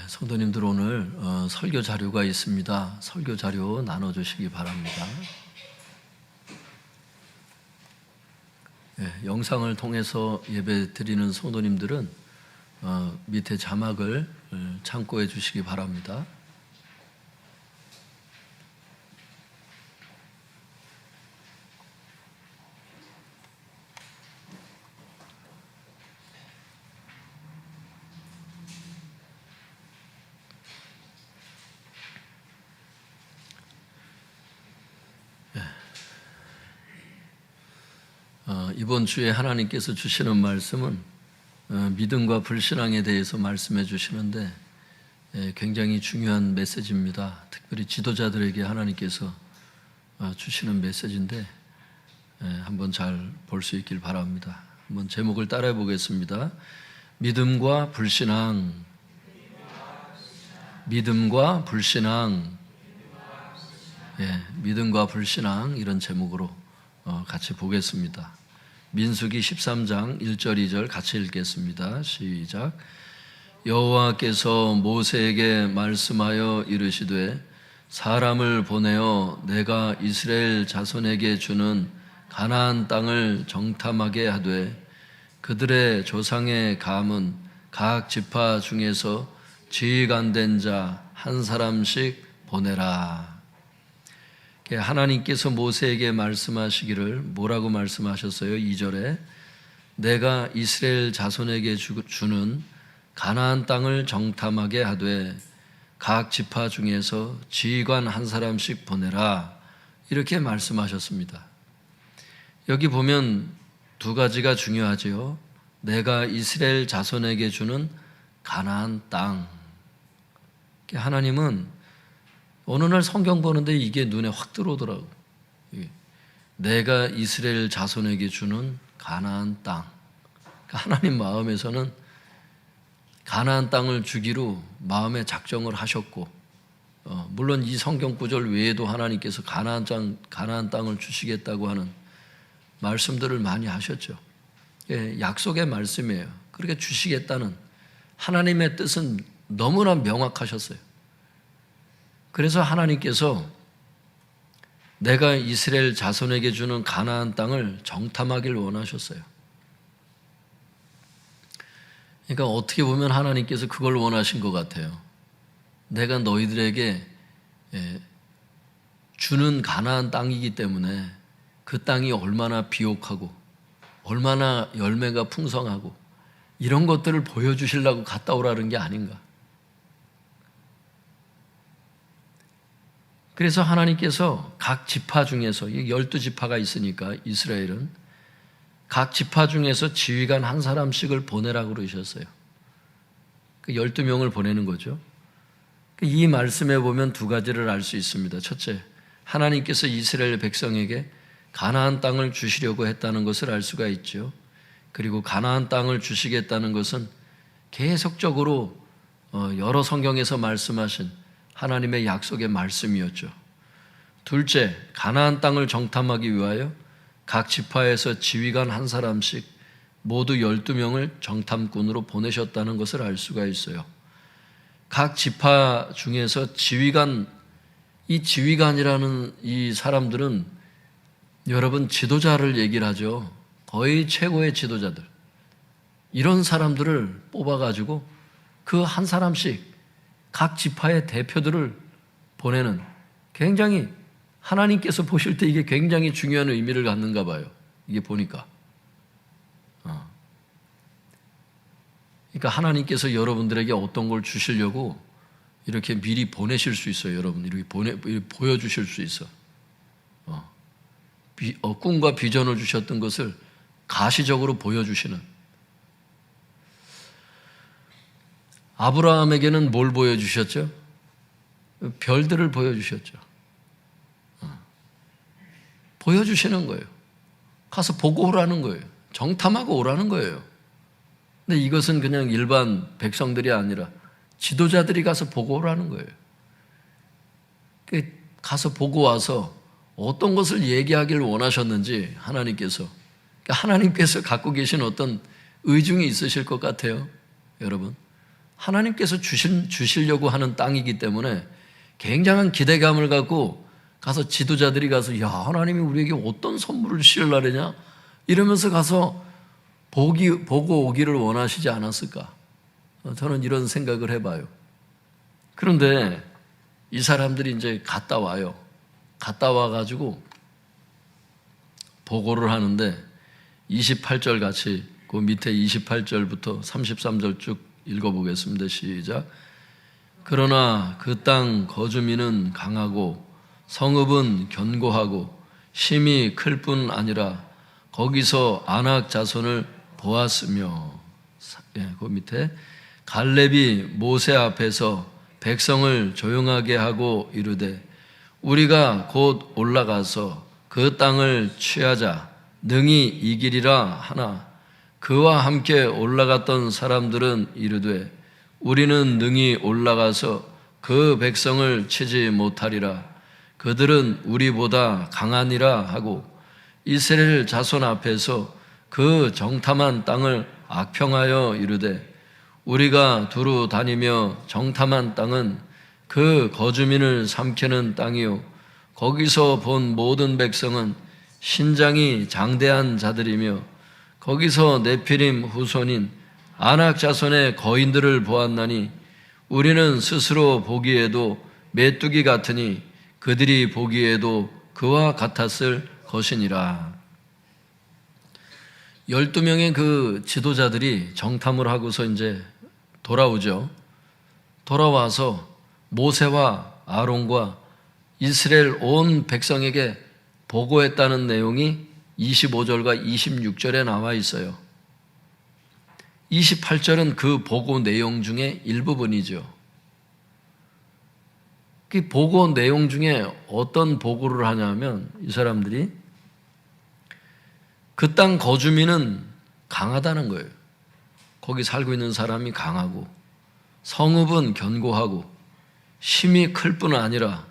성도님들 오늘 설교 자료가 있습니다. 설교 자료 나눠주시기 바랍니다. 영상을 통해서 예배 드리는 성도님들은 밑에 자막을 참고해 주시기 바랍니다. 이번 주에 하나님께서 주시는 말씀은 믿음과 불신앙에 대해서 말씀해 주시는데 굉장히 중요한 메시지입니다. 특별히 지도자들에게 하나님께서 주시는 메시지인데 한번 잘 볼 수 있길 바랍니다. 한번 제목을 따라해 보겠습니다. 믿음과 불신앙. 믿음과 불신앙. 믿음과 불신앙, 이런 제목으로 같이 보겠습니다. 민수기 13장 1절 2절 같이 읽겠습니다. 시작. 여호와께서 모세에게 말씀하여 이르시되 사람을 보내어 내가 이스라엘 자손에게 주는 가나안 땅을 정탐하게 하되 그들의 조상의 감은 각 지파 중에서 지휘 안 된 자 한 사람씩 보내라. 하나님께서 모세에게 말씀하시기를 뭐라고 말씀하셨어요? 2절에 내가 이스라엘 자손에게 주는 가나안 땅을 정탐하게 하되 각 지파 중에서 지휘관 한 사람씩 보내라, 이렇게 말씀하셨습니다. 여기 보면 두 가지가 중요하죠. 내가 이스라엘 자손에게 주는 가나안 땅. 하나님은 어느 날 성경 보는데 이게 눈에 확 들어오더라고요. 내가 이스라엘 자손에게 주는 가나안 땅. 하나님 마음에서는 가나안 땅을 주기로 마음에 작정을 하셨고, 물론 이 성경 구절 외에도 하나님께서 가나안 땅을 주시겠다고 하는 말씀들을 많이 하셨죠. 약속의 말씀이에요. 그렇게 주시겠다는 하나님의 뜻은 너무나 명확하셨어요. 그래서 하나님께서 내가 이스라엘 자손에게 주는 가나안 땅을 정탐하길 원하셨어요. 그러니까 어떻게 보면 하나님께서 그걸 원하신 것 같아요. 내가 너희들에게 주는 가나안 땅이기 때문에 그 땅이 얼마나 비옥하고 얼마나 열매가 풍성하고 이런 것들을 보여주시려고 갔다 오라는 게 아닌가. 그래서 하나님께서 각 지파 중에서 12지파가 있으니까 이스라엘은 각 지파 중에서 지휘관 한 사람씩을 보내라고 그러셨어요. 12명을 보내는 거죠. 이 말씀에 보면 두 가지를 알 수 있습니다. 첫째, 하나님께서 이스라엘 백성에게 가나안 땅을 주시려고 했다는 것을 알 수가 있죠. 그리고 가나안 땅을 주시겠다는 것은 계속적으로 여러 성경에서 말씀하신 하나님의 약속의 말씀이었죠. 둘째, 가나안 땅을 정탐하기 위하여 각 지파에서 지휘관 한 사람씩 모두 12명을 정탐꾼으로 보내셨다는 것을 알 수가 있어요. 각 지파 중에서 이 지휘관이라는 이 사람들은 여러분 지도자를 얘기를 하죠. 거의 최고의 지도자들. 이런 사람들을 뽑아가지고 그 한 사람씩 각 지파의 대표들을 보내는, 굉장히 하나님께서 보실 때 이게 굉장히 중요한 의미를 갖는가 봐요. 이게 보니까. 그러니까 하나님께서 여러분들에게 어떤 걸 주시려고 이렇게 미리 보내실 수 있어요. 여러분 이렇게 보여주실 수 있어. 꿈과 비전을 주셨던 것을 가시적으로 보여주시는. 아브라함에게는 뭘 보여주셨죠? 별들을 보여주셨죠. 보여주시는 거예요. 가서 보고 오라는 거예요. 정탐하고 오라는 거예요. 근데 이것은 그냥 일반 백성들이 아니라 지도자들이 가서 보고 오라는 거예요. 가서 보고 와서 어떤 것을 얘기하기를 원하셨는지 하나님께서 갖고 계신 어떤 의중이 있으실 것 같아요. 여러분, 하나님께서 주시려고 하는 땅이기 때문에 굉장한 기대감을 갖고 가서 지도자들이 가서 야, 하나님이 우리에게 어떤 선물을 주시려느냐 이러면서 가서 보고 오기를 원하시지 않았을까? 저는 이런 생각을 해봐요. 그런데 이 사람들이 이제 갔다 와요. 갔다 와가지고 보고를 하는데 28절 같이 그 밑에 28절부터 33절 쭉 읽어보겠습니다. 시작. 그러나 그 땅 거주민은 강하고 성읍은 견고하고 힘이 클 뿐 아니라 거기서 아낙 자손을 보았으며, 그 밑에 갈렙이 모세 앞에서 백성을 조용하게 하고 이르되 우리가 곧 올라가서 그 땅을 취하자 능히 이기리라 하나 그와 함께 올라갔던 사람들은 이르되 우리는 능히 올라가서 그 백성을 치지 못하리라. 그들은 우리보다 강하니라 하고 이스라엘 자손 앞에서 그 정탐한 땅을 악평하여 이르되 우리가 두루 다니며 정탐한 땅은 그 거주민을 삼키는 땅이요 거기서 본 모든 백성은 신장이 장대한 자들이며 거기서 네피림 후손인 아낙 자손의 거인들을 보았나니 우리는 스스로 보기에도 메뚜기 같으니 그들이 보기에도 그와 같았을 것이니라. 12명의 그 지도자들이 정탐을 하고서 이제 돌아오죠. 돌아와서 모세와 아론과 이스라엘 온 백성에게 보고했다는 내용이 25절과 26절에 나와 있어요. 28절은 그 보고 내용 중에 일부분이죠. 그 보고 내용 중에 어떤 보고를 하냐면 이 사람들이 그 땅 거주민은 강하다는 거예요. 거기 살고 있는 사람이 강하고 성읍은 견고하고 힘이 클 뿐 아니라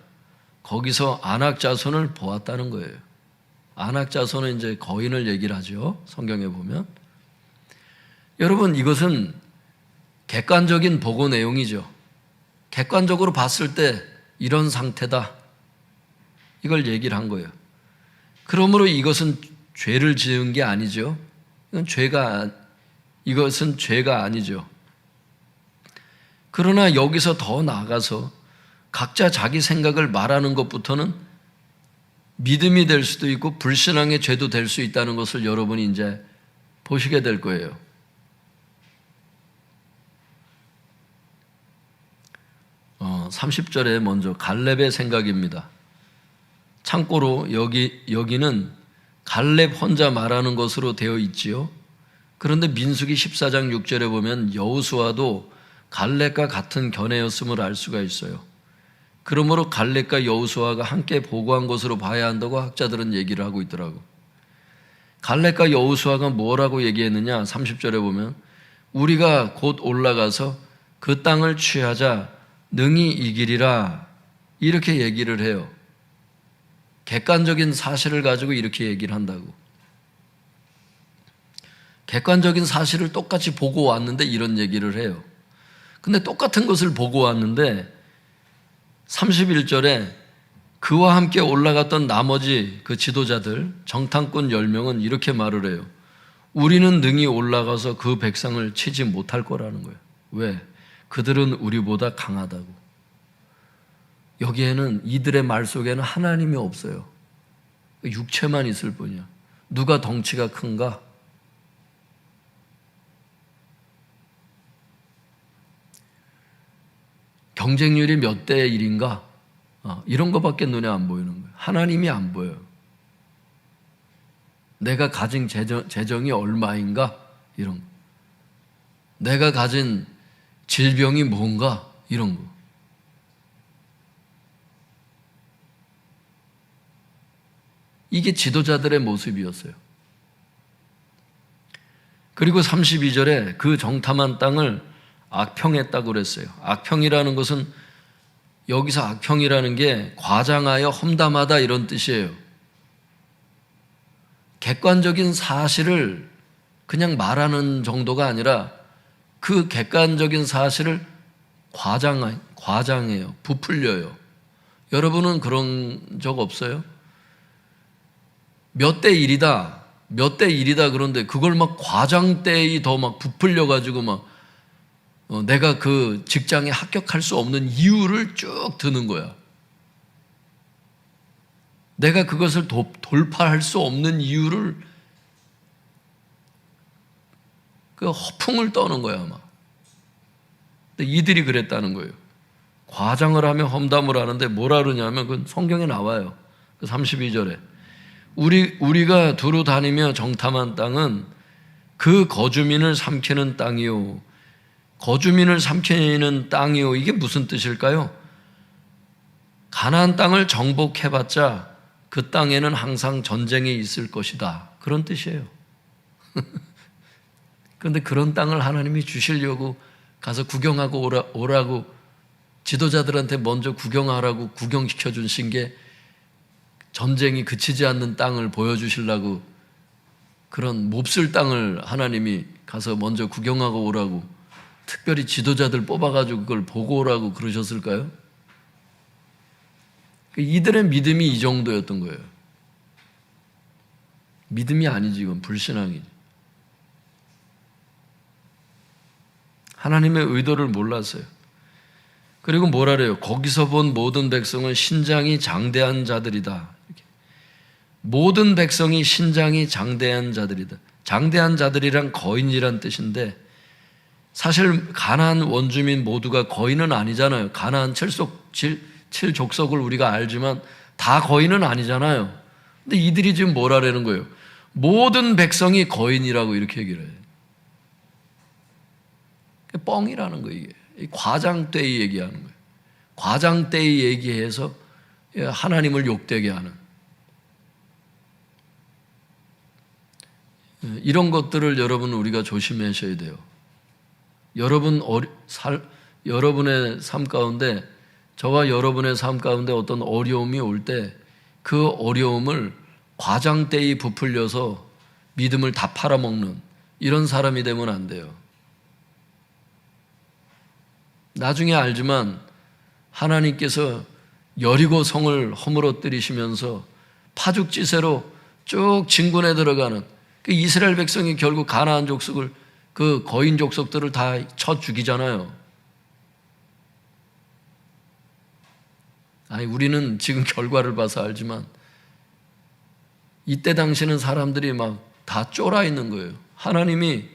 거기서 아낙 자손을 보았다는 거예요. 아낙 자손은 이제 거인을 얘기를 하죠. 성경에 보면. 여러분, 이것은 객관적인 보고 내용이죠. 객관적으로 봤을 때 이런 상태다. 이걸 얘기를 한 거예요. 그러므로 이것은 죄를 지은 게 아니죠. 이것은 죄가 아니죠. 그러나 여기서 더 나아가서 각자 자기 생각을 말하는 것부터는 믿음이 될 수도 있고 불신앙의 죄도 될 수 있다는 것을 여러분이 이제 보시게 될 거예요. 어, 30절에 먼저 갈렙의 생각입니다. 참고로 여기는 갈렙 혼자 말하는 것으로 되어 있지요. 그런데 민수기 14장 6절에 보면 여호수아도 갈렙과 같은 견해였음을 알 수가 있어요. 그러므로 갈렙과 여호수아가 함께 보고한 것으로 봐야 한다고 학자들은 얘기를 하고 있더라고. 갈렙과 여호수아가 뭐라고 얘기했느냐? 30절에 보면 우리가 곧 올라가서 그 땅을 취하자 능히 이기리라 이렇게 얘기를 해요. 객관적인 사실을 가지고 이렇게 얘기를 한다고. 객관적인 사실을 똑같이 보고 왔는데 이런 얘기를 해요. 근데 똑같은 것을 보고 왔는데 31절에 그와 함께 올라갔던 나머지 그 지도자들 정탐꾼 10명은 이렇게 말을 해요. 우리는 능히 올라가서 그 백성을 치지 못할 거라는 거예요. 왜? 그들은 우리보다 강하다고. 여기에는 이들의 말 속에는 하나님이 없어요. 육체만 있을 뿐이야. 누가 덩치가 큰가? 경쟁률이 몇 대 1인가? 이런 것밖에 눈에 안 보이는 거예요. 하나님이 안 보여요. 내가 가진 재정이 얼마인가? 이런 거. 내가 가진 질병이 뭔가? 이런 거. 이게 지도자들의 모습이었어요. 그리고 32절에 그 정탐한 땅을 악평했다고 그랬어요. 악평이라는 것은 여기서 악평이라는 게 과장하여 험담하다 이런 뜻이에요. 객관적인 사실을 그냥 말하는 정도가 아니라 그 객관적인 사실을 과장해요. 부풀려요. 여러분은 그런 적 없어요? 몇 대 1이다. 몇 대 1이다 그런데 그걸 막 과장되이 더 막 부풀려가지고 막 내가 그 직장에 합격할 수 없는 이유를 쭉 드는 거야. 내가 그것을 돌파할 수 없는 이유를 그 허풍을 떠는 거야 아마. 근데 이들이 그랬다는 거예요. 과장을 하며 험담을 하는데 뭐라 그러냐면 그 성경에 나와요. 그 32절에 우리가 두루 다니며 정탐한 땅은 그 거주민을 삼키는 땅이요. 거주민을 삼키는 땅이요. 이게 무슨 뜻일까요? 가나안 땅을 정복해봤자 그 땅에는 항상 전쟁이 있을 것이다. 그런 뜻이에요. 그런데 그런 땅을 하나님이 주시려고 가서 구경하고 오라고 지도자들한테 먼저 구경하라고 구경시켜 주신 게 전쟁이 그치지 않는 땅을 보여주시려고 그런 몹쓸 땅을 하나님이 가서 먼저 구경하고 오라고 특별히 지도자들 뽑아가지고 그걸 보고 오라고 그러셨을까요? 이들의 믿음이 이 정도였던 거예요. 믿음이 아니지, 이건 불신앙이지. 하나님의 의도를 몰랐어요. 그리고 뭐라 그래요? 거기서 본 모든 백성은 신장이 장대한 자들이다. 이렇게. 모든 백성이 신장이 장대한 자들이다. 장대한 자들이란 거인이란 뜻인데 사실 가나안 원주민 모두가 거인은 아니잖아요. 가나안 7족속을 우리가 알지만 다 거인은 아니잖아요. 근데 이들이 지금 뭐라는 거예요? 모든 백성이 거인이라고 이렇게 얘기를 해요. 뻥이라는 거예요. 이게 과장되이 얘기하는 거예요. 과장되이 얘기해서 하나님을 욕되게 하는 이런 것들을 여러분 우리가 조심하셔야 돼요. 여러분의 삶 가운데 저와 여러분의 삶 가운데 어떤 어려움이 올 때 그 어려움을 과장되이 부풀려서 믿음을 다 팔아먹는 이런 사람이 되면 안 돼요. 나중에 알지만 하나님께서 여리고 성을 허물어뜨리시면서 파죽지세로 쭉 진군에 들어가는 그 이스라엘 백성이 결국 가나안 족속을 그 거인 족속들을 다 쳐 죽이잖아요. 아니 우리는 지금 결과를 봐서 알지만 이때 당시는 사람들이 막 다 쫄아 있는 거예요. 하나님이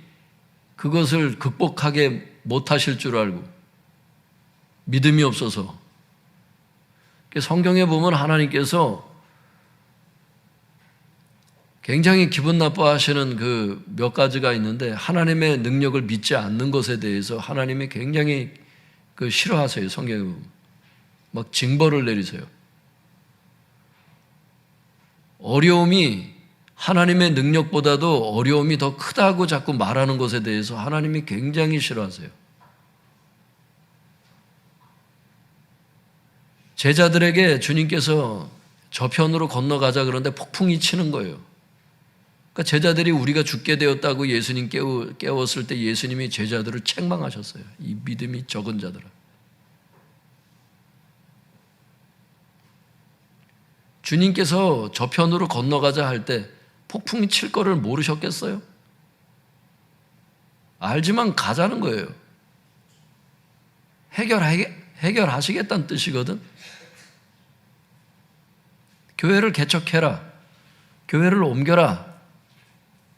그것을 극복하게 못하실 줄 알고 믿음이 없어서. 성경에 보면 하나님께서 굉장히 기분 나빠하시는 그 몇 가지가 있는데 하나님의 능력을 믿지 않는 것에 대해서 하나님이 굉장히 그 싫어하세요. 성경에 보면 막 징벌을 내리세요. 어려움이 하나님의 능력보다도 어려움이 더 크다고 자꾸 말하는 것에 대해서 하나님이 굉장히 싫어하세요. 제자들에게 주님께서 저편으로 건너가자 그러는데 폭풍이 치는 거예요. 그러니까 제자들이 우리가 죽게 되었다고 예수님 깨웠을 때 예수님이 제자들을 책망하셨어요. 이 믿음이 적은 자들아. 주님께서 저편으로 건너가자 할 때 폭풍이 칠 거를 모르셨겠어요? 알지만 가자는 거예요. 해결하시겠다는 뜻이거든. 교회를 개척해라. 교회를 옮겨라.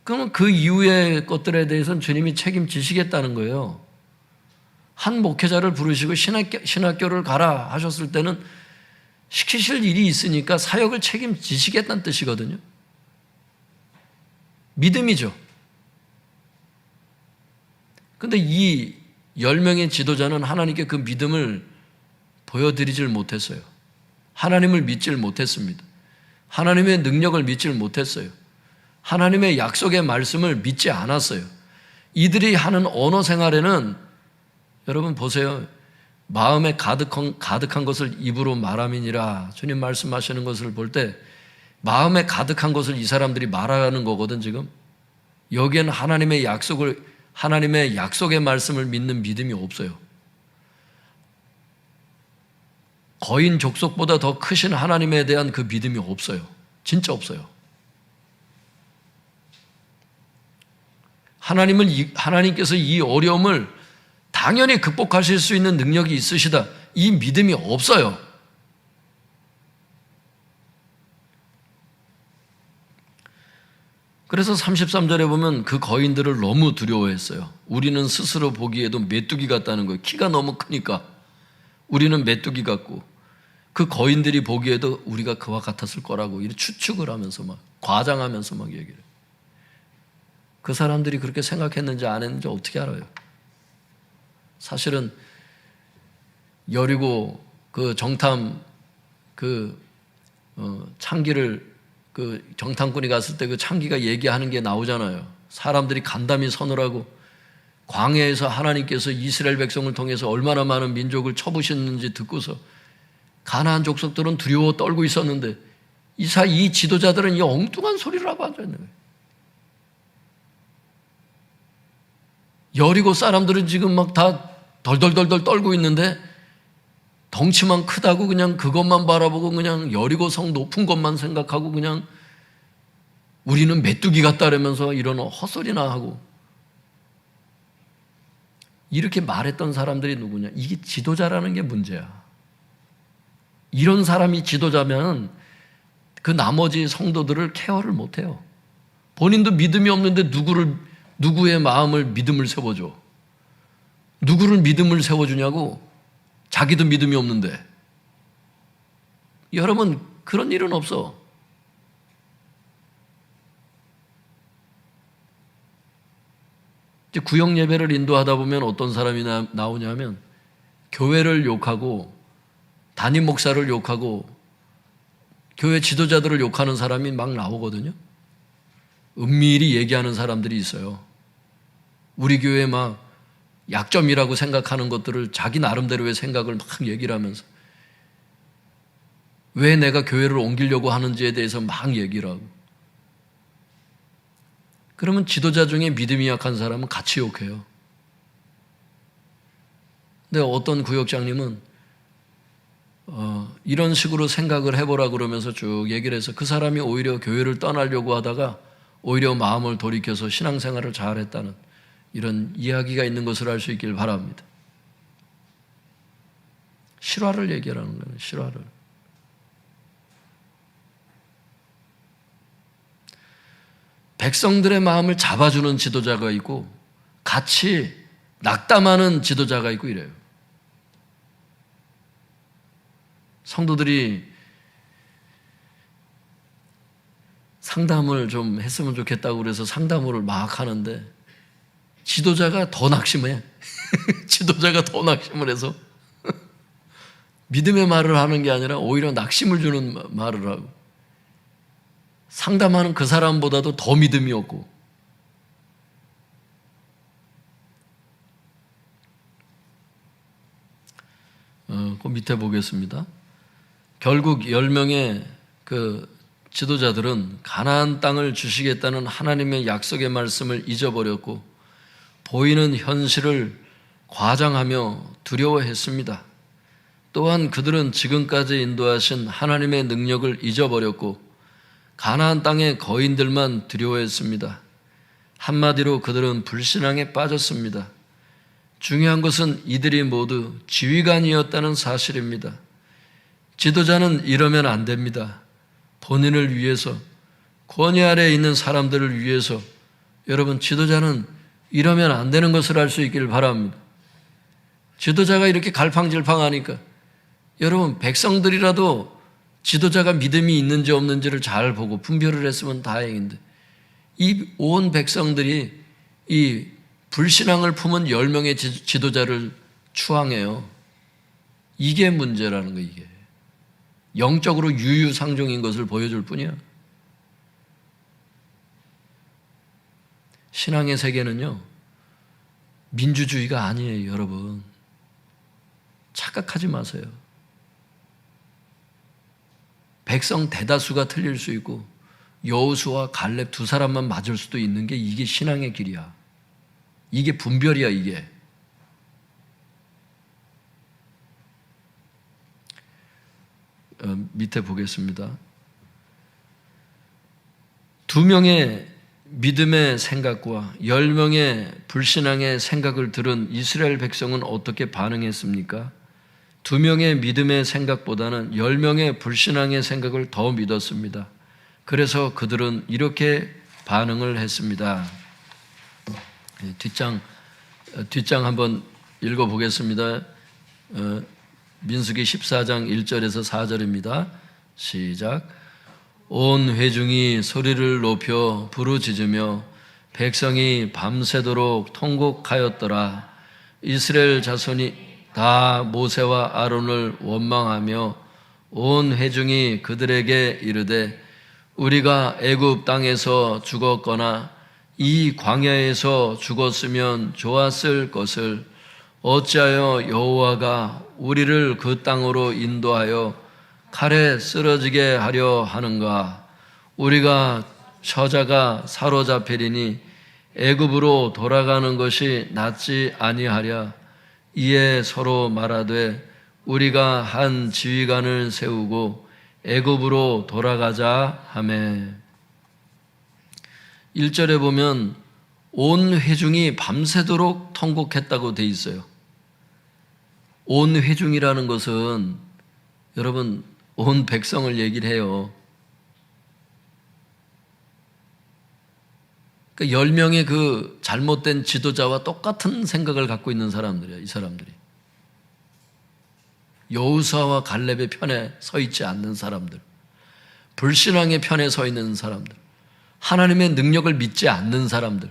그러면 그 이후의 것들에 대해서는 주님이 책임지시겠다는 거예요. 한 목회자를 부르시고 신학교를 가라 하셨을 때는 시키실 일이 있으니까 사역을 책임지시겠다는 뜻이거든요. 믿음이죠. 그런데 이 10명의 지도자는 하나님께 그 믿음을 보여드리질 못했어요. 하나님을 믿질 못했습니다. 하나님의 능력을 믿질 못했어요. 하나님의 약속의 말씀을 믿지 않았어요. 이들이 하는 언어 생활에는 여러분 보세요. 마음에 가득한 것을 입으로 말함이니라. 주님 말씀하시는 것을 볼 때 마음에 가득한 것을 이 사람들이 말하는 거거든 지금. 여기에는 하나님의 약속을 하나님의 약속의 말씀을 믿는 믿음이 없어요. 거인 족속보다 더 크신 하나님에 대한 그 믿음이 없어요. 진짜 없어요. 하나님께서 이 어려움을 당연히 극복하실 수 있는 능력이 있으시다. 이 믿음이 없어요. 그래서 33절에 보면 그 거인들을 너무 두려워했어요. 우리는 스스로 보기에도 메뚜기 같다는 거예요. 키가 너무 크니까 우리는 메뚜기 같고 그 거인들이 보기에도 우리가 그와 같았을 거라고 이렇게 추측을 하면서 막 과장하면서 막 얘기를 해요. 그 사람들이 그렇게 생각했는지 안 했는지 어떻게 알아요? 사실은 여리고 그 정탐 창기를 그 정탐꾼이 갔을 때 그 창기가 얘기하는 게 나오잖아요. 사람들이 간담이 서늘하고 광야에서 하나님께서 이스라엘 백성을 통해서 얼마나 많은 민족을 쳐부셨는지 듣고서 가나안 족속들은 두려워 떨고 있었는데 이 지도자들은 이 엉뚱한 소리를 하고 앉아있는 거예요. 여리고 사람들은 지금 막 다 덜덜덜덜 떨고 있는데 덩치만 크다고 그냥 그것만 바라보고 그냥 여리고 성 높은 것만 생각하고 그냥 우리는 메뚜기 같다 그러면서 이런 헛소리나 하고 이렇게 말했던 사람들이 누구냐? 이게 지도자라는 게 문제야. 이런 사람이 지도자면 그 나머지 성도들을 케어를 못해요. 본인도 믿음이 없는데 누구의 마음을 믿음을 세워줘? 누구를 믿음을 세워주냐고? 자기도 믿음이 없는데. 여러분, 그런 일은 없어. 이제 구역 예배를 인도하다 보면 어떤 사람이 나오냐면 교회를 욕하고 담임 목사를 욕하고 교회 지도자들을 욕하는 사람이 막 나오거든요. 은밀히 얘기하는 사람들이 있어요. 우리 교회 막 약점이라고 생각하는 것들을 자기 나름대로의 생각을 막 얘기를 하면서 왜 내가 교회를 옮기려고 하는지에 대해서 막 얘기를 하고 그러면 지도자 중에 믿음이 약한 사람은 같이 욕해요. 근데 어떤 구역장님은 이런 식으로 생각을 해보라 그러면서 쭉 얘기를 해서 그 사람이 오히려 교회를 떠나려고 하다가 오히려 마음을 돌이켜서 신앙생활을 잘했다는 이런 이야기가 있는 것을 알 수 있길 바랍니다. 실화를 얘기하라는 거예요. 실화를. 백성들의 마음을 잡아주는 지도자가 있고 같이 낙담하는 지도자가 있고 이래요. 성도들이 상담을 좀 했으면 좋겠다고 그래서 상담을 막 하는데 지도자가 더 낙심해. 지도자가 더 낙심을 해서 믿음의 말을 하는 게 아니라 오히려 낙심을 주는 말을 하고 상담하는 그 사람보다도 더 믿음이 없고 그 밑에 보겠습니다. 결국 10명의 그 지도자들은 가나안 땅을 주시겠다는 하나님의 약속의 말씀을 잊어버렸고 보이는 현실을 과장하며 두려워했습니다. 또한 그들은 지금까지 인도하신 하나님의 능력을 잊어버렸고 가나안 땅의 거인들만 두려워했습니다. 한마디로 그들은 불신앙에 빠졌습니다. 중요한 것은 이들이 모두 지휘관이었다는 사실입니다. 지도자는 이러면 안 됩니다. 본인을 위해서, 권위 아래에 있는 사람들을 위해서 여러분 지도자는 이러면 안 되는 것을 알 수 있기를 바랍니다. 지도자가 이렇게 갈팡질팡하니까 여러분 백성들이라도 지도자가 믿음이 있는지 없는지를 잘 보고 분별을 했으면 다행인데 이 온 백성들이 이 불신앙을 품은 10명의 지도자를 추앙해요. 이게 문제라는 거예요. 이게 영적으로 유유상종인 것을 보여줄 뿐이야. 신앙의 세계는요 민주주의가 아니에요. 여러분 착각하지 마세요. 백성 대다수가 틀릴 수 있고 여호수아 갈렙 두 사람만 맞을 수도 있는 게 이게 신앙의 길이야. 이게 분별이야, 이게. 밑에 보겠습니다. 2명의 믿음의 생각과 10명의 불신앙의 생각을 들은 이스라엘 백성은 어떻게 반응했습니까? 2명의 믿음의 생각보다는 10명의 불신앙의 생각을 더 믿었습니다. 그래서 그들은 이렇게 반응을 했습니다. 뒷장 한번 읽어보겠습니다. 민수기 14장 1절에서 4절입니다. 시작. 온 회중이 소리를 높여 부르짖으며 백성이 밤새도록 통곡하였더라. 이스라엘 자손이 다 모세와 아론을 원망하며 온 회중이 그들에게 이르되 우리가 애굽 땅에서 죽었거나 이 광야에서 죽었으면 좋았을 것을 어찌하여 여호와가 우리를 그 땅으로 인도하여 칼에 쓰러지게 하려 하는가? 우리가 처자가 사로잡히리니 애굽으로 돌아가는 것이 낫지 아니하랴. 이에 서로 말하되 우리가 한 지휘관을 세우고 애굽으로 돌아가자 하매. 1절에 보면 온 회중이 밤새도록 통곡했다고 돼 있어요. 온 회중이라는 것은 여러분 온 백성을 얘기를 해요. 그러니까 10명의 그 잘못된 지도자와 똑같은 생각을 갖고 있는 사람들이에요. 이 사람들이. 여호수아와 갈렙의 편에 서 있지 않는 사람들, 불신앙의 편에 서 있는 사람들, 하나님의 능력을 믿지 않는 사람들,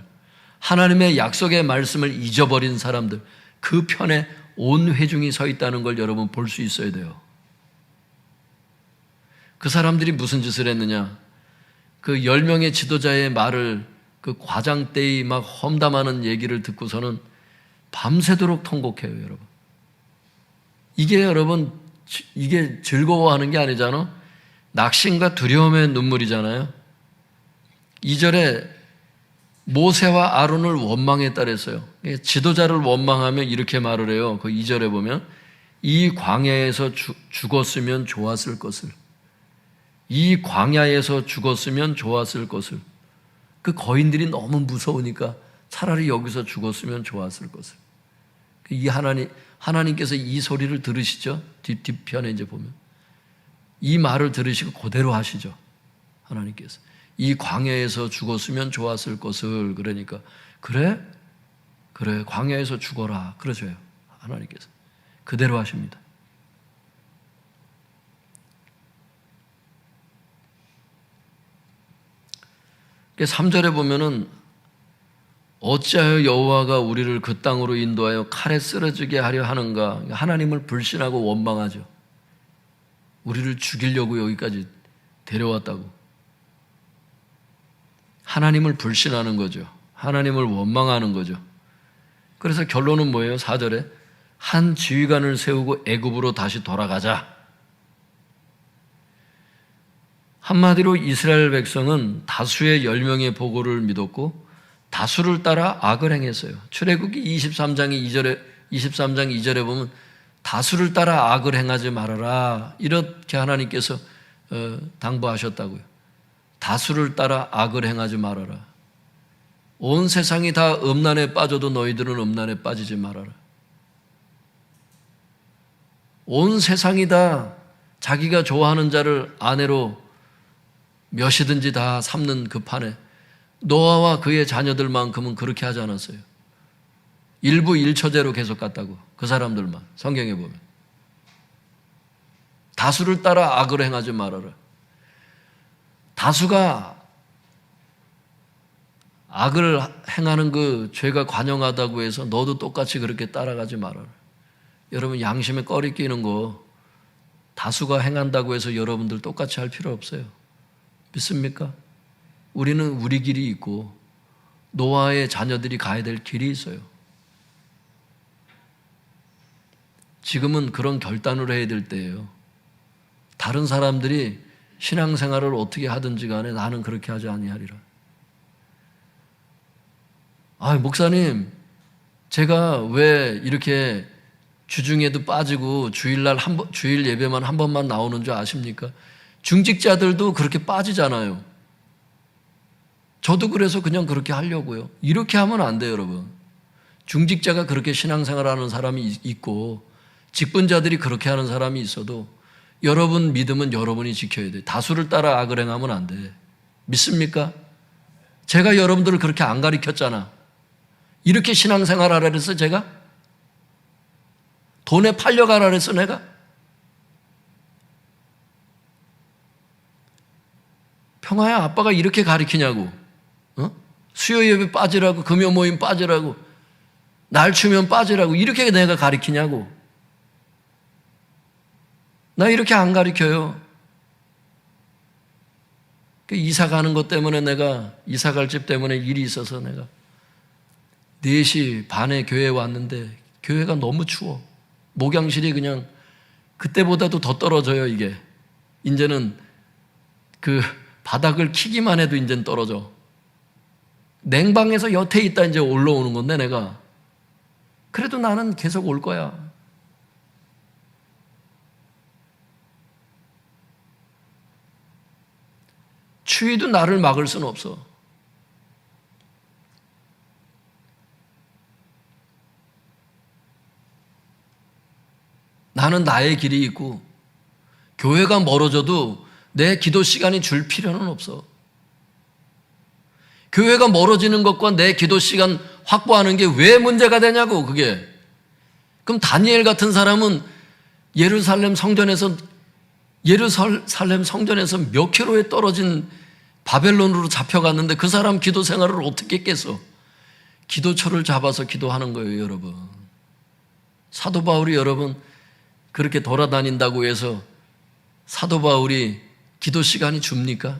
하나님의 약속의 말씀을 잊어버린 사람들, 그 편에 온 회중이 서 있다는 걸 여러분 볼 수 있어야 돼요. 그 사람들이 무슨 짓을 했느냐? 그 10명의 지도자의 말을, 그 과장되이 막 험담하는 얘기를 듣고서는 밤새도록 통곡해요, 여러분. 이게 여러분, 이게 즐거워하는 게 아니잖아. 낙심과 두려움의 눈물이잖아요. 2절에 모세와 아론을 원망했다 그랬어요. 지도자를 원망하면 이렇게 말을 해요. 그 2절에 보면 이 광야에서 죽었으면 좋았을 것을, 이 광야에서 죽었으면 좋았을 것을. 그 거인들이 너무 무서우니까 차라리 여기서 죽었으면 좋았을 것을. 이 하나님께서 이 소리를 들으시죠? 뒤편에 이제 보면 이 말을 들으시고 그대로 하시죠. 하나님께서 이 광야에서 죽었으면 좋았을 것을. 그러니까 그래 광야에서 죽어라 그러셔요. 하나님께서 그대로 하십니다. 그러니까 3절에 보면은 어찌하여 여호와가 우리를 그 땅으로 인도하여 칼에 쓰러지게 하려 하는가? 하나님을 불신하고 원망하죠. 우리를 죽이려고 여기까지 데려왔다고. 하나님을 불신하는 거죠. 하나님을 원망하는 거죠. 그래서 결론은 뭐예요? 4절에 한 지휘관을 세우고 애굽으로 다시 돌아가자. 한마디로 이스라엘 백성은 다수의 10명의 보고를 믿었고 다수를 따라 악을 행했어요. 출애굽기 23장 2절에 보면 다수를 따라 악을 행하지 말아라. 이렇게 하나님께서 당부하셨다고요. 다수를 따라 악을 행하지 말아라. 온 세상이 다 음란에 빠져도 너희들은 음란에 빠지지 말아라. 온 세상이 다 자기가 좋아하는 자를 아내로 몇이든지 다 삼는 그 판에 노아와 그의 자녀들만큼은 그렇게 하지 않았어요. 일부 일처제로 계속 갔다고. 그 사람들만 성경에 보면 다수를 따라 악을 행하지 말아라. 다수가 악을 행하는 그 죄가 관영하다고 해서 너도 똑같이 그렇게 따라가지 말아라. 여러분 양심에 꺼리 끼는 거 다수가 행한다고 해서 여러분들 똑같이 할 필요 없어요. 믿습니까? 우리는 우리 길이 있고 노아의 자녀들이 가야 될 길이 있어요. 지금은 그런 결단을 해야 될 때예요. 다른 사람들이 신앙생활을 어떻게 하든지 간에 나는 그렇게 하지 아니하리라. 목사님 제가 왜 이렇게 주중에도 빠지고 주일날 주일 예배만 한 번만 나오는 줄 아십니까? 중직자들도 그렇게 빠지잖아요. 저도 그래서 그냥 그렇게 하려고요. 이렇게 하면 안 돼요, 여러분. 중직자가 그렇게 신앙생활하는 사람이 있고 직분자들이 그렇게 하는 사람이 있어도 여러분 믿음은 여러분이 지켜야 돼. 다수를 따라 악을 행하면 안 돼. 믿습니까? 제가 여러분들을 그렇게 안 가르쳤잖아. 이렇게 신앙생활 하라 그래서 제가? 돈에 팔려가라 그래서 내가? 평화야, 아빠가 이렇게 가르치냐고. 수요 예배 빠지라고, 금요 모임 빠지라고, 날 추면 빠지라고, 이렇게 내가 가르치냐고. 나 이렇게 안 가르쳐요. 이사 가는 것 때문에 내가, 이사 갈 집 때문에 일이 있어서 내가 4시 반에 교회에 왔는데 교회가 너무 추워. 목양실이 그냥 그때보다도 더 떨어져요, 이게. 이제는 그 바닥을 키기만 해도 이제는 떨어져. 냉방에서 여태 있다 이제 올라오는 건데 내가. 그래도 나는 계속 올 거야. 추위도 나를 막을 수는 없어. 나는 나의 길이 있고 교회가 멀어져도 내 기도 시간이 줄 필요는 없어. 교회가 멀어지는 것과 내 기도 시간 확보하는 게 왜 문제가 되냐고, 그게. 그럼 다니엘 같은 사람은 예루살렘 성전에서 몇 킬로에 떨어진 바벨론으로 잡혀갔는데 그 사람 기도 생활을 어떻게 했겠어? 기도처를 잡아서 기도하는 거예요, 여러분. 사도 바울이 여러분 그렇게 돌아다닌다고 해서 사도 바울이 기도 시간이 줍니까?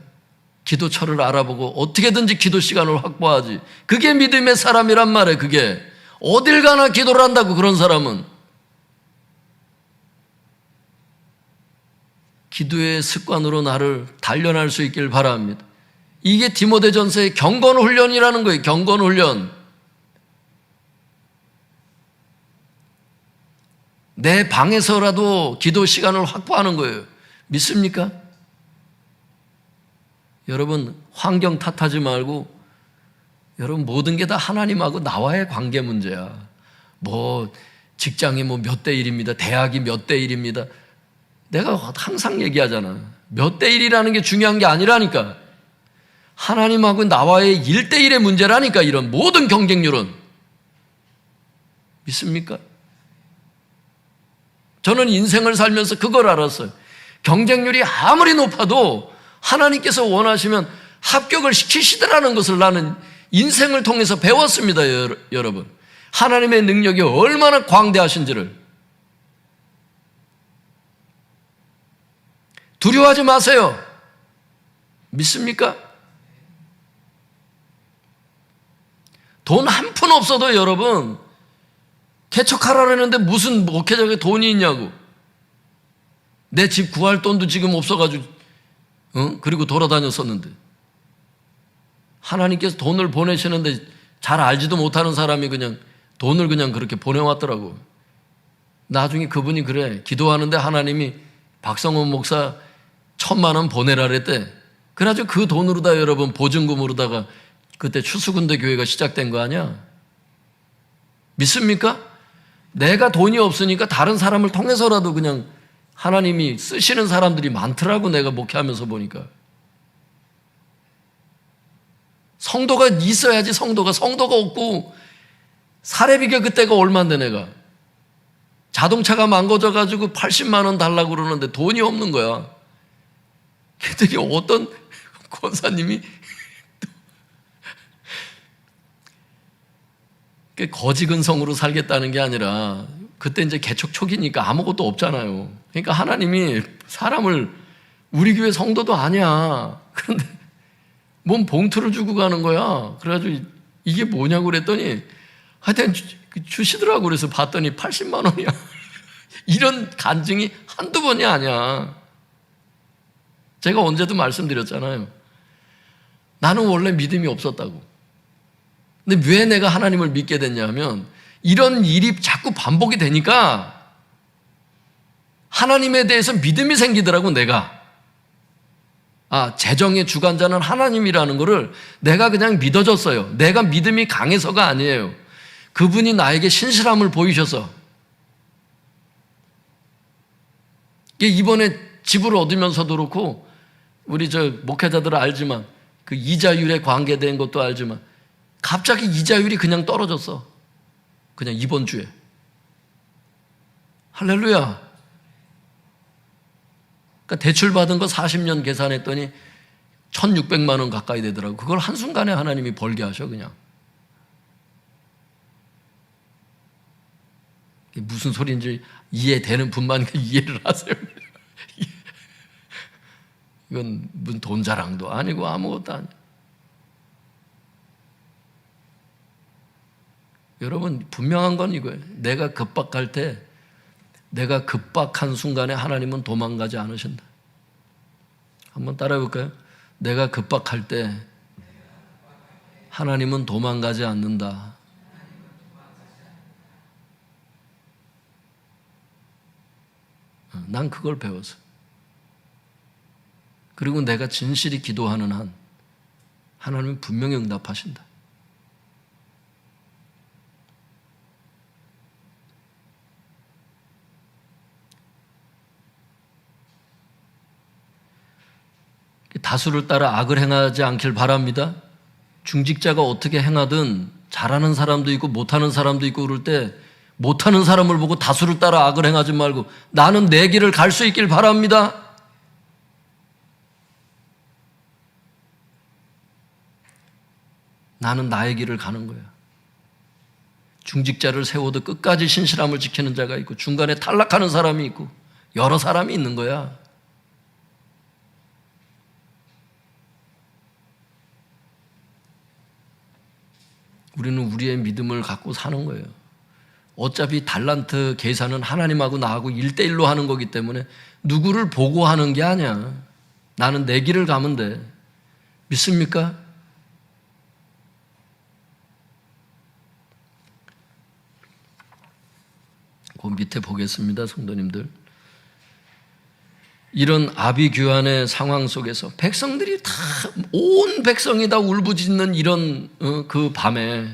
기도처를 알아보고 어떻게든지 기도 시간을 확보하지. 그게 믿음의 사람이란 말이에요. 그게 어딜 가나 기도를 한다고. 그런 사람은 기도의 습관으로 나를 단련할 수 있길 바랍니다. 이게 디모데전서의 경건훈련이라는 거예요. 경건훈련. 내 방에서라도 기도 시간을 확보하는 거예요. 믿습니까? 여러분 환경 탓하지 말고 여러분 모든 게 다 하나님하고 나와의 관계 문제야. 뭐 직장이 뭐 몇 대 1입니다. 대학이 몇 대 1입니다. 내가 항상 얘기하잖아. 몇 대 1이라는 게 중요한 게 아니라니까. 하나님하고 나와의 1대 1의 문제라니까. 이런 모든 경쟁률은. 믿습니까? 저는 인생을 살면서 그걸 알았어요. 경쟁률이 아무리 높아도 하나님께서 원하시면 합격을 시키시더라는 것을 나는 인생을 통해서 배웠습니다, 여러분. 하나님의 능력이 얼마나 광대하신지를. 두려워하지 마세요. 믿습니까? 돈 한 푼 없어도 여러분 개척하라고 했는데 무슨 목회자에 돈이 있냐고. 내 집 구할 돈도 지금 없어가지고 그리고 돌아다녔었는데 하나님께서 돈을 보내시는데 잘 알지도 못하는 사람이 그냥 돈을 그냥 그렇게 보내왔더라고. 나중에 그분이 그래 기도하는데 하나님이 박성원 목사 1,000만 원 보내라 그랬대. 그래가지고 그 돈으로다 여러분 보증금으로다가 그때 추수군대 교회가 시작된 거 아니야? 믿습니까? 내가 돈이 없으니까 다른 사람을 통해서라도 그냥 하나님이 쓰시는 사람들이 많더라고. 내가 목회하면서 보니까. 성도가 있어야지. 성도가 없고 사례비가 그때가 얼마인데 내가 자동차가 망가져가지고 80만 원 달라고 그러는데 돈이 없는 거야. 그랬더니 어떤 권사님이 거지근성으로 살겠다는 게 아니라 그때 이제 개척 초기니까 아무것도 없잖아요. 그러니까 하나님이 사람을 우리 교회 성도도 아니야. 그런데 뭔 봉투를 주고 가는 거야. 그래가지고 이게 뭐냐고 그랬더니 하여튼 주시더라고. 그래서 봤더니 80만 원이야. 이런 간증이 한두 번이 아니야. 제가 언제도 말씀드렸잖아요. 나는 원래 믿음이 없었다고. 근데 왜 내가 하나님을 믿게 됐냐 하면 이런 일이 자꾸 반복이 되니까 하나님에 대해서 믿음이 생기더라고, 내가. 재정의 주관자는 하나님이라는 거를 내가 그냥 믿어졌어요. 내가 믿음이 강해서가 아니에요. 그분이 나에게 신실함을 보이셔서. 이번에 집을 얻으면서도 그렇고, 우리 목회자들은 알지만, 그 이자율에 관계된 것도 알지만, 갑자기 이자율이 그냥 떨어졌어. 그냥 이번 주에. 할렐루야. 그러니까 대출 받은 거 40년 계산했더니 1,600만 원 가까이 되더라고. 그걸 한순간에 하나님이 벌게 하셔, 그냥. 무슨 소리인지 이해되는 분만 이해를 하세요. 이건 무슨 돈 자랑도 아니고 아무것도 아니에요. 여러분, 분명한 건 이거예요. 내가 급박할 때, 내가 급박한 순간에 하나님은 도망가지 않으신다. 한번 따라해 볼까요? 내가 급박할 때 하나님은 도망가지 않는다. 난 그걸 배웠어. 그리고 내가 진실이 기도하는 한 하나님은 분명히 응답하신다. 다수를 따라 악을 행하지 않길 바랍니다. 중직자가 어떻게 행하든 잘하는 사람도 있고 못하는 사람도 있고 그럴 때 못하는 사람을 보고 다수를 따라 악을 행하지 말고 나는 내 길을 갈 수 있길 바랍니다. 나는 나의 길을 가는 거야. 중직자를 세워도 끝까지 신실함을 지키는 자가 있고 중간에 탈락하는 사람이 있고 여러 사람이 있는 거야. 우리는 우리의 믿음을 갖고 사는 거예요. 어차피 달란트 계산은 하나님하고 나하고 1대1로 하는 거기 때문에 누구를 보고 하는 게 아니야. 나는 내 길을 가면 돼. 믿습니까? 그 밑에 보겠습니다, 성도님들. 이런 아비규환의 상황 속에서 백성들이 온 백성이 다 울부짖는 이런 그 밤에,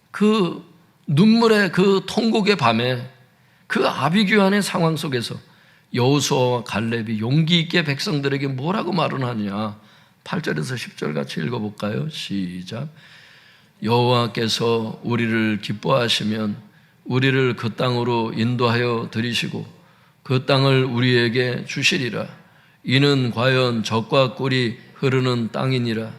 그 눈물의 그 통곡의 밤에, 그 아비규환의 상황 속에서 여호수아와 갈렙이 용기 있게 백성들에게 뭐라고 말을 하느냐. 8절에서 10절 같이 읽어볼까요? 시작. 여호와께서 우리를 기뻐하시면 우리를 그 땅으로 인도하여 들이시고 그 땅을 우리에게 주시리라. 이는 과연 젖과 꿀이 흐르는 땅이니라.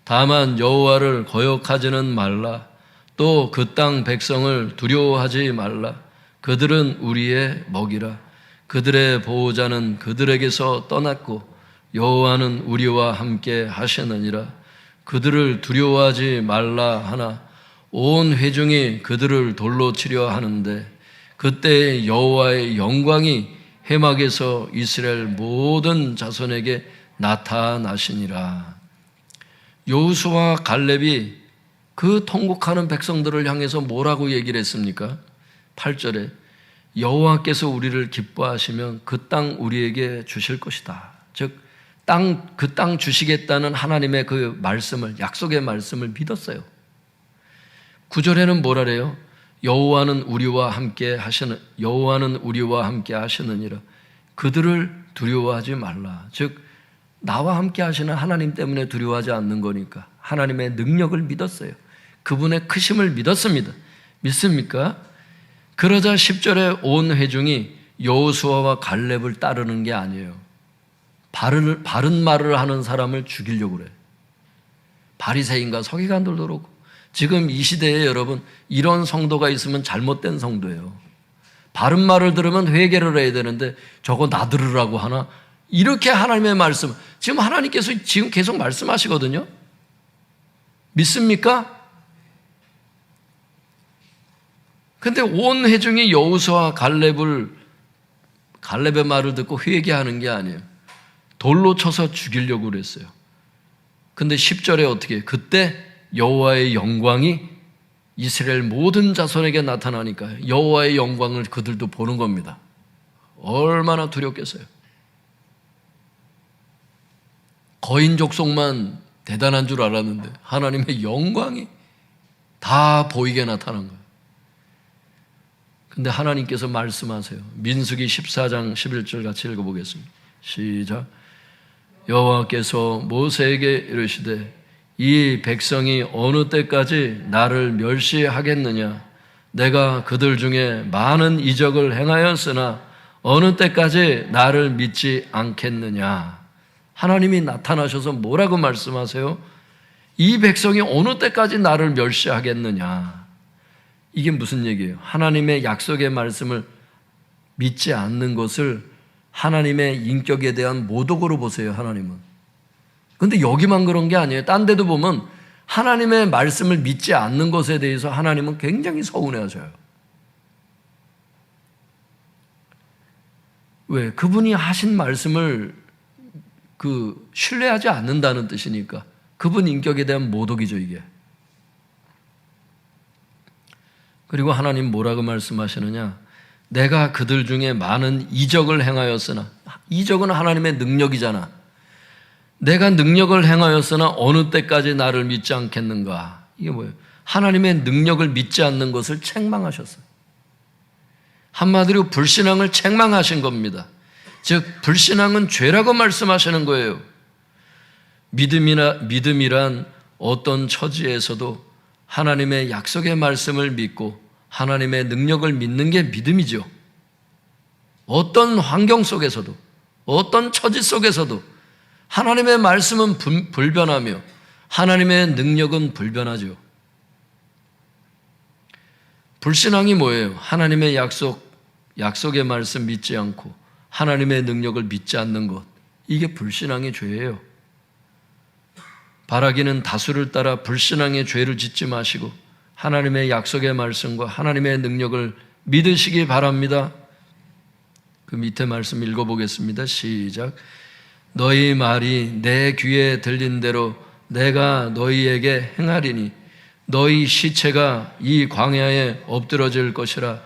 다만 여호와를 거역하지는 말라. 또 그 땅 백성을 두려워하지 말라. 그들은 우리의 먹이라. 그들의 보호자는 그들에게서 떠났고 여호와는 우리와 함께 하시느니라. 그들을 두려워하지 말라 하나 온 회중이 그들을 돌로 치려 하는데 그때 여호와의 영광이 해막에서 이스라엘 모든 자손에게 나타나시니라. 여호수아와 갈렙이 그 통곡하는 백성들을 향해서 뭐라고 얘기를 했습니까? 8절에 여호와께서 우리를 기뻐하시면 그 땅 우리에게 주실 것이다. 즉 그 땅 주시겠다는 하나님의 그 말씀을, 약속의 말씀을 믿었어요. 9절에는 뭐라 그래요? 여호와는 우리와 함께 하시느니라. 그들을 두려워하지 말라. 즉 나와 함께 하시는 하나님 때문에 두려워하지 않는 거니까 하나님의 능력을 믿었어요. 그분의 크심을 믿었습니다. 믿습니까? 그러자 10절에 온 회중이 여호수아와 갈렙을 따르는 게 아니에요. 바른 말을 하는 사람을 죽이려고 그래요. 바리새인과 서기관들도 그렇고 지금 이 시대에 여러분 이런 성도가 있으면 잘못된 성도예요. 바른 말을 들으면 회개를 해야 되는데 저거 나 들으라고 하나? 이렇게 하나님의 말씀, 지금 하나님께서 지금 계속 말씀하시거든요. 믿습니까? 근데 온 회중이 여호수아와 갈렙의 말을 듣고 회개하는 게 아니에요. 돌로 쳐서 죽이려고 그랬어요. 근데 10절에 어떻게 해요? 그때 여호와의 영광이 이스라엘 모든 자손에게 나타나니까 여호와의 영광을 그들도 보는 겁니다. 얼마나 두렵겠어요. 거인 족속만 대단한 줄 알았는데 하나님의 영광이 다 보이게 나타난 거예요. 근데 하나님께서 말씀하세요. 민수기 14장 11절 같이 읽어보겠습니다. 시작. 여호와께서 모세에게 이르시되 이 백성이 어느 때까지 나를 멸시하겠느냐? 내가 그들 중에 많은 이적을 행하였으나 어느 때까지 나를 믿지 않겠느냐? 하나님이 나타나셔서 뭐라고 말씀하세요? 이 백성이 어느 때까지 나를 멸시하겠느냐? 이게 무슨 얘기예요? 하나님의 약속의 말씀을 믿지 않는 것을 하나님의 인격에 대한 모독으로 보세요, 하나님은. 근데 여기만 그런 게 아니에요. 딴 데도 보면 하나님의 말씀을 믿지 않는 것에 대해서 하나님은 굉장히 서운해 하셔요. 왜? 그분이 하신 말씀을 신뢰하지 않는다는 뜻이니까. 그분 인격에 대한 모독이죠, 이게. 그리고 하나님 뭐라고 말씀하시느냐? 내가 그들 중에 많은 이적을 행하였으나, 이적은 하나님의 능력이잖아. 내가 능력을 행하였으나 어느 때까지 나를 믿지 않겠는가? 이게 뭐예요? 하나님의 능력을 믿지 않는 것을 책망하셨어요. 한마디로 불신앙을 책망하신 겁니다. 즉 불신앙은 죄라고 말씀하시는 거예요. 믿음이란 어떤 처지에서도 하나님의 약속의 말씀을 믿고 하나님의 능력을 믿는 게 믿음이죠. 어떤 환경 속에서도, 어떤 처지 속에서도 하나님의 말씀은 불변하며 하나님의 능력은 불변하죠. 불신앙이 뭐예요? 하나님의 약속의 말씀 믿지 않고 하나님의 능력을 믿지 않는 것. 이게 불신앙의 죄예요. 바라기는 다수를 따라 불신앙의 죄를 짓지 마시고 하나님의 약속의 말씀과 하나님의 능력을 믿으시기 바랍니다. 그 밑에 말씀 읽어보겠습니다. 시작. 너희 말이 내 귀에 들린 대로 내가 너희에게 행하리니 너희 시체가 이 광야에 엎드러질 것이라.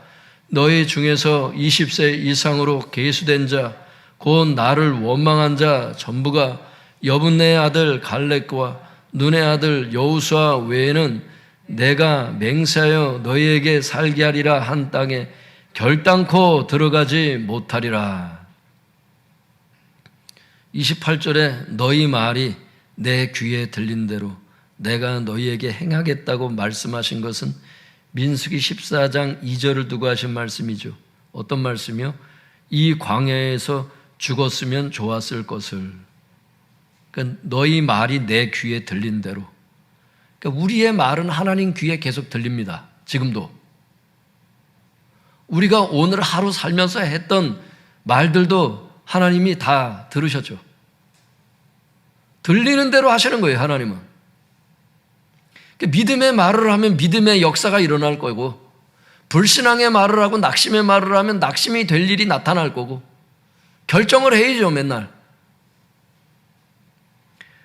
너희 중에서 20세 이상으로 계수된 자 곧 나를 원망한 자 전부가 여분네 아들 갈렙과 눈의 아들 여호수아 외에는 내가 맹세하여 너희에게 살게 하리라 한 땅에 결단코 들어가지 못하리라. 28절에 너희 말이 내 귀에 들린 대로 내가 너희에게 행하겠다고 말씀하신 것은 민수기 14장 2절을 두고 하신 말씀이죠. 어떤 말씀이요? 이 광야에서 죽었으면 좋았을 것을. 그러니까 너희 말이 내 귀에 들린 대로. 그러니까 우리의 말은 하나님 귀에 계속 들립니다. 지금도. 우리가 오늘 하루 살면서 했던 말들도 하나님이 다 들으셨죠. 들리는 대로 하시는 거예요, 하나님은. 믿음의 말을 하면 믿음의 역사가 일어날 거고, 불신앙의 말을 하고 낙심의 말을 하면 낙심이 될 일이 나타날 거고, 결정을 해야죠, 맨날.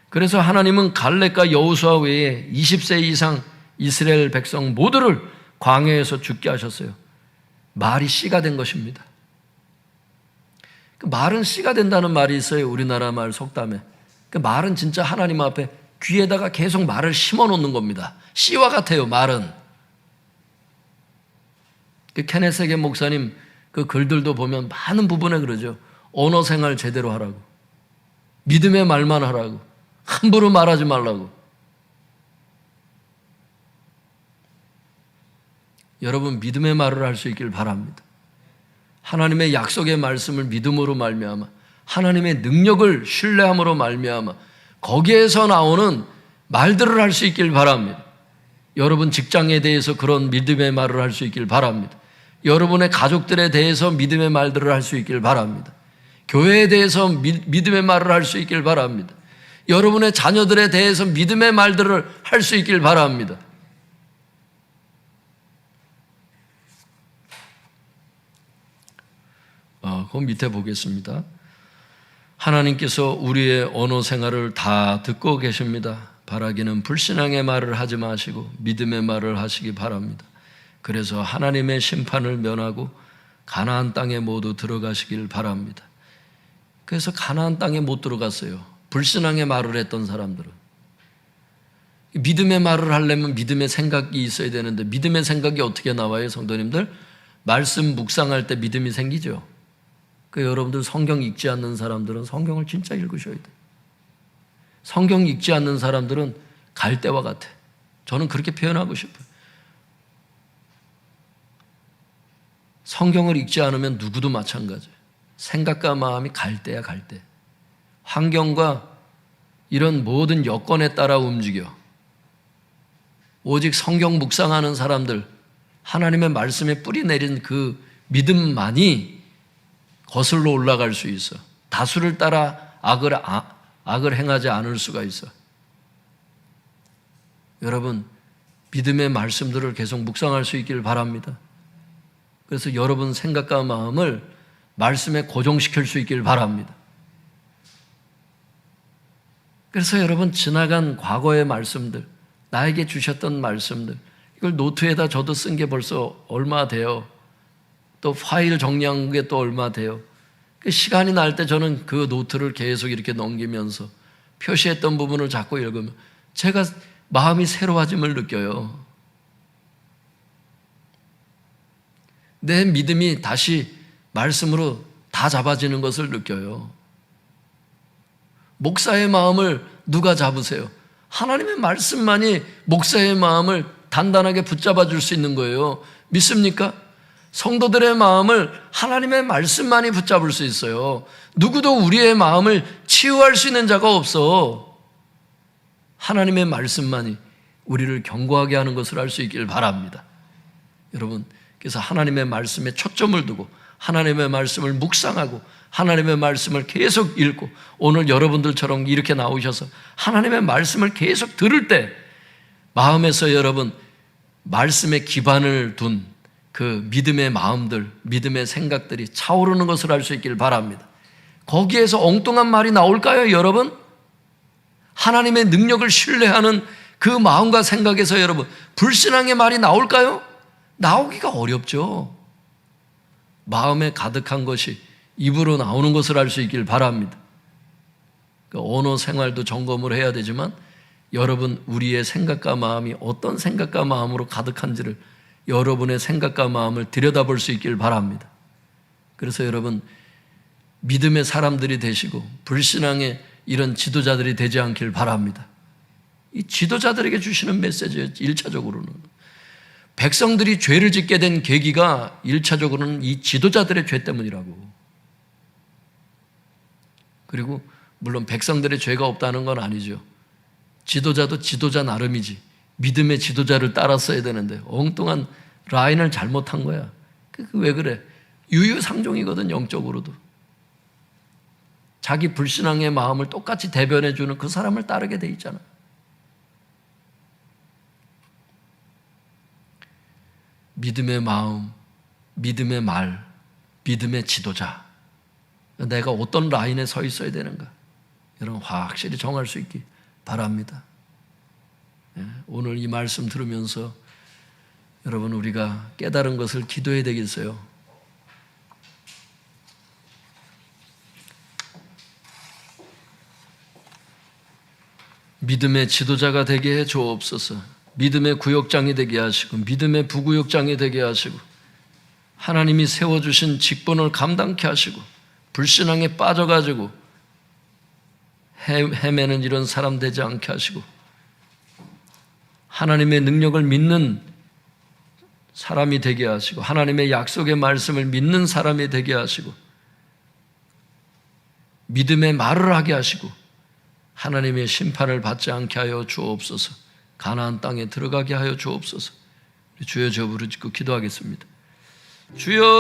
그래서 하나님은 갈렙과 여호수아 외에 20세 이상 이스라엘 백성 모두를 광야에서 죽게 하셨어요. 말이 씨가 된 것입니다. 그 말은 씨가 된다는 말이 있어요. 우리나라 말 속담에. 그 말은 진짜 하나님 앞에 귀에다가 계속 말을 심어 놓는 겁니다. 씨와 같아요, 말은. 그 케네스 해겐 목사님 그 글들도 보면 많은 부분에 그러죠. 언어 생활 제대로 하라고. 믿음의 말만 하라고. 함부로 말하지 말라고. 여러분 믿음의 말을 할 수 있길 바랍니다. 하나님의 약속의 말씀을 믿음으로 말미암아 하나님의 능력을 신뢰함으로 말미암아 거기에서 나오는 말들을 할 수 있길 바랍니다. 여러분 직장에 대해서 그런 믿음의 말을 할 수 있길 바랍니다. 여러분의 가족들에 대해서 믿음의 말들을 할 수 있길 바랍니다. 교회에 대해서 믿음의 말을 할 수 있길 바랍니다. 여러분의 자녀들에 대해서 믿음의 말들을 할 수 있길 바랍니다. 그 밑에 보겠습니다. 하나님께서 우리의 언어 생활을 다 듣고 계십니다. 바라기는 불신앙의 말을 하지 마시고 믿음의 말을 하시기 바랍니다. 그래서 하나님의 심판을 면하고 가나안 땅에 모두 들어가시길 바랍니다. 그래서 가나안 땅에 못 들어갔어요. 불신앙의 말을 했던 사람들은. 믿음의 말을 하려면 믿음의 생각이 있어야 되는데 믿음의 생각이 어떻게 나와요, 성도님들? 말씀 묵상할 때 믿음이 생기죠. 여러분들 성경 읽지 않는 사람들은 성경을 진짜 읽으셔야 돼요. 성경 읽지 않는 사람들은 갈대와 같아. 저는 그렇게 표현하고 싶어요. 성경을 읽지 않으면 누구도 마찬가지예요. 생각과 마음이 갈대야, 갈대. 환경과 이런 모든 여건에 따라 움직여. 오직 성경 묵상하는 사람들, 하나님의 말씀에 뿌리 내린 그 믿음만이 거슬러 올라갈 수 있어. 다수를 따라 악을 행하지 않을 수가 있어. 여러분, 믿음의 말씀들을 계속 묵상할 수 있기를 바랍니다. 그래서 여러분 생각과 마음을 말씀에 고정시킬 수 있기를 바랍니다. 그래서 여러분 지나간 과거의 말씀들, 나에게 주셨던 말씀들, 이걸 노트에다 저도 쓴 게 벌써 얼마 돼요. 또 파일 정리한 게 또 얼마 돼요. 시간이 날 때 저는 그 노트를 계속 이렇게 넘기면서 표시했던 부분을 자꾸 읽으면 제가 마음이 새로워짐을 느껴요. 내 믿음이 다시 말씀으로 다 잡아지는 것을 느껴요. 목사의 마음을 누가 잡으세요? 하나님의 말씀만이 목사의 마음을 단단하게 붙잡아 줄 수 있는 거예요. 믿습니까? 성도들의 마음을 하나님의 말씀만이 붙잡을 수 있어요. 누구도 우리의 마음을 치유할 수 있는 자가 없어. 하나님의 말씀만이 우리를 견고하게 하는 것을 알 수 있기를 바랍니다. 여러분, 그래서 하나님의 말씀에 초점을 두고 하나님의 말씀을 묵상하고 하나님의 말씀을 계속 읽고 오늘 여러분들처럼 이렇게 나오셔서 하나님의 말씀을 계속 들을 때 마음에서 여러분 말씀에 기반을 둔 그 믿음의 마음들, 믿음의 생각들이 차오르는 것을 알 수 있기를 바랍니다. 거기에서 엉뚱한 말이 나올까요, 여러분? 하나님의 능력을 신뢰하는 그 마음과 생각에서 여러분 불신앙의 말이 나올까요? 나오기가 어렵죠. 마음에 가득한 것이 입으로 나오는 것을 알 수 있기를 바랍니다. 언어 생활도 점검을 해야 되지만 여러분 우리의 생각과 마음이 어떤 생각과 마음으로 가득한지를 여러분의 생각과 마음을 들여다볼 수 있기를 바랍니다. 그래서 여러분 믿음의 사람들이 되시고 불신앙의 이런 지도자들이 되지 않기를 바랍니다. 이 지도자들에게 주시는 메시지예요. 1차적으로는 백성들이 죄를 짓게 된 계기가 1차적으로는 이 지도자들의 죄 때문이라고. 그리고 물론 백성들의 죄가 없다는 건 아니죠. 지도자도 지도자 나름이지 믿음의 지도자를 따랐어야 되는데 엉뚱한 라인을 잘못한 거야. 왜 그래? 유유상종이거든. 영적으로도 자기 불신앙의 마음을 똑같이 대변해주는 그 사람을 따르게 돼 있잖아. 믿음의 마음, 믿음의 말, 믿음의 지도자. 내가 어떤 라인에 서 있어야 되는가? 여러분 확실히 정할 수 있기 바랍니다. 오늘 이 말씀 들으면서 여러분 우리가 깨달은 것을 기도해야 되겠어요. 믿음의 지도자가 되게 해 주옵소서. 믿음의 구역장이 되게 하시고 믿음의 부구역장이 되게 하시고 하나님이 세워주신 직분을 감당케 하시고 불신앙에 빠져가지고 헤매는 이런 사람 되지 않게 하시고 하나님의 능력을 믿는 사람이 되게 하시고 하나님의 약속의 말씀을 믿는 사람이 되게 하시고 믿음의 말을 하게 하시고 하나님의 심판을 받지 않게 하여 주옵소서. 가나안 땅에 들어가게 하여 주옵소서. 주여 저 부르짖고 기도하겠습니다. 주여